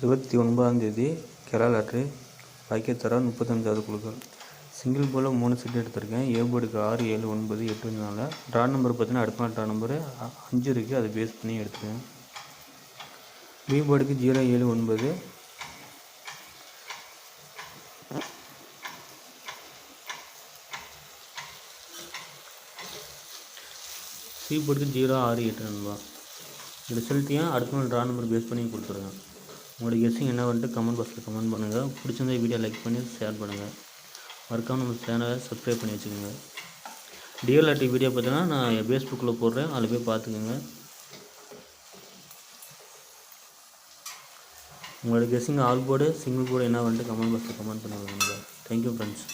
29ஆம் தேதி Kerala lottery packet தர 35வது குழுக்கள். சிங்கிள் போல் 3 செட் எடுத்திருக்கேன். ஏ போர்டுக்கு 6, 7, 9, 8 ட்ரா நம்பர் பார்த்தீங்கன்னா அடுத்த நாள் ட்ரா நம்பரு 5 இருக்குது. அதை பேஸ் பண்ணி எடுத்துருக்கேன். பி போர்டுக்கு 0, 7, 9, சி போர்டுக்கு 0, 6, 8 நண்பா. ரிசல்ட்டையும் அடுத்த நாள் ட்ரா நம்பர் பேஸ் பண்ணி கொடுத்துருங்க. உங்களோட கெஸ்ஸிங் என்ன வந்துட்டு கமெண்ட் பாக்ஸில் கமெண்ட் பண்ணுங்கள். பிடிச்சிருந்த வீடியோ லைக் பண்ணி ஷேர் பண்ணுங்கள். மறக்காமல் நம்ம சேனலை சப்ஸ்கிரைப் பண்ணி வச்சுக்கோங்க. டிஎல்ஆர்டி வீடியோ பார்த்தீங்கன்னா நான் ஃபேஸ்புக்கில் போடுறேன், அதில் போய் பார்த்துக்கோங்க. உங்களோட guessing all board single board என்ன வந்துட்டு கமெண்ட் பாக்ஸில் கமெண்ட் பண்ணுங்கள். Thank you friends.